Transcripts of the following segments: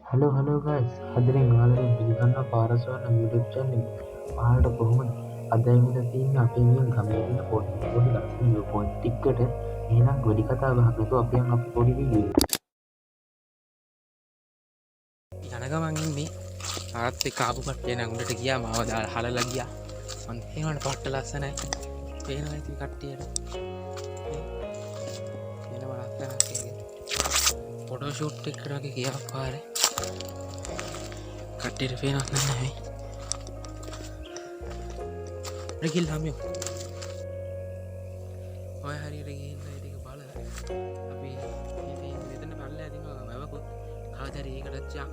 Hello guys හදරින් වාලරින් පිළිගන්න පාරසවන්න YouTube channel ඔයාලට කොහොමද අද ඇවිල්ලා තියෙන්නේ අපේ මේ ගමේ තියෙන පොඩි ලස්සන view point එකකට එහෙනම් වැඩි කතා බහක් නැතුව අපි යන් අපේ පොඩි වීඩියෝ යන ගමන් ඉන්නේ ආත් එක්ක ආපු කට්ටිය නම් උඩට ගියා මාව දාලා හලලා ගියා මං ඒනවනේ පට්ට ලස්සනයි පේනවා ඉතින් කට්ටියට එනවා ලස්සනක් ඒකේ ෆොටෝ ෂූට් එකකට වගේ ගියා පාරේ කට්ටියට පේනවත් නැහැ මේ ගිල්ලාමියෝ ඔය හරියට ගිහින් ඒක බලලා අපි ඉතින් මෙතන පල්ලෙහා දිනවා වැවකොත් කාදරි ඒකටත් යා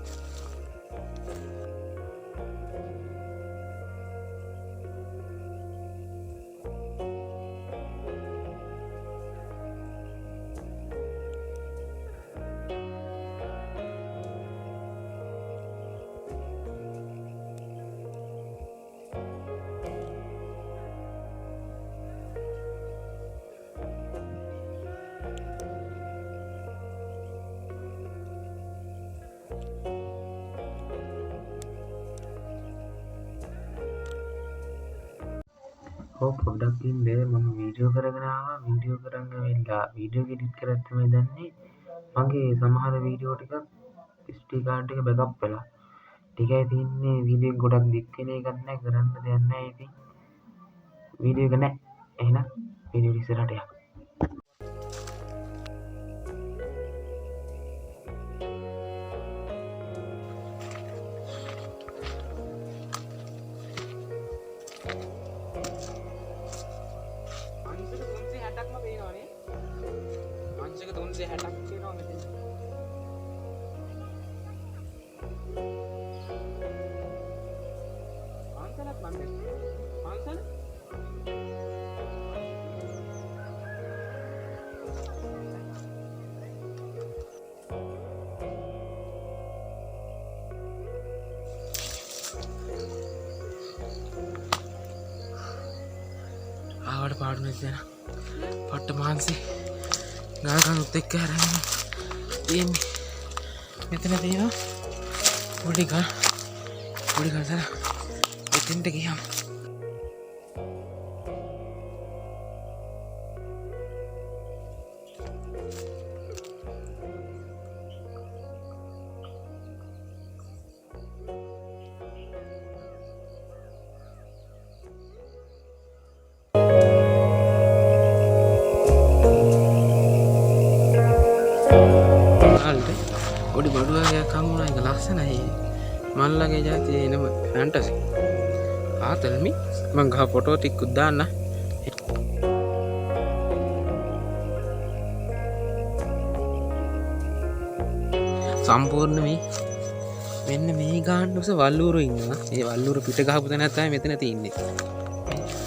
පොඩ්ඩක් ඉන්නේ මම වීඩියෝ කරගෙන ආවා වීඩියෝ කරන් ඇවිල්ලා වීඩියෝ එඩිට් කරත් තමයි දන්නේ මගේ සමහර වීඩියෝ ටික SD කාඩ් එක බෑකප් වෙලා ටිකයි තින්නේ වීඩියෝ එක ගොඩක් දික් වෙන එකක් නෑ කරන්න දෙයක් නෑ ඉතින් වීඩියෝ එක නෑ එහෙනම් වීඩියෝ ඉස්සරහට යන්න අංශක 360ක් තියෙනවා මෙතන. අංශලක් මන්නේ. අංශල ආවට පාඩු නැද්ද? පට්ට මාන්සි ගාගනුත් එක්ක අරගෙන තියෙන්නේ මෙතන තියෙනවා පොඩි ගසර එතෙන්ට ගියාම පොඩි බඩුවගේයක් හම්බුණා ඒක ලස්සනයි මල්ලගේ ජාතියේ එනම ෆැන්ටසි ආතල්මි මං ගහ ෆොටෝ ටිකක් දාන්න සම්පූර්ණ මෙන්න මේ ගාන්න උස වල්ලූරු ඉන්නවා ඒ වල්ලූරු පිට ගහපු තැන තමයි මෙතන තියෙන්නේ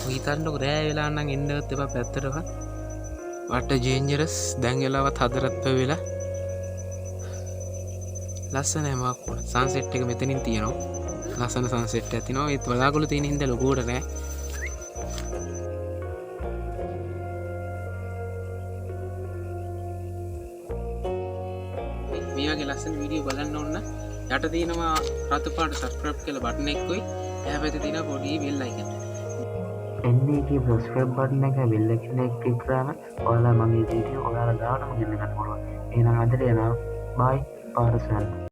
ඔය හිතන්නකො රෑ වෙලා නම් එන්නවත් එපා පැත්තටවත් වට ජේන්ජරස් දැන් වෙලාවත් හතරත් වෙලා ලස්සනයි මාකුණ සන්සෙට් එක මෙතනින් තියෙනවා ලස්සන සන්සෙට් එකක් තියෙනවා ඒත් බලාකුළු තියෙන හින්දා ලොකුවට නෑ මේ වගේ ලස්සන වීඩියෝ බලන්න ඕන යට තියෙනවා රතු පාට subscribe කියලා බටන් එකකුයි එහා පැත්තේ තියෙනවා පොඩි bell icon එන්නේ කී subscribe button එක bell icon එක ක්ලික් කරාම ඔයාලා මගේ වීඩියෝ ඔයාලා ගානම ගෙන්න ගන්න පුළුවන් එහෙනම් අදට යනවා bye පාරසල්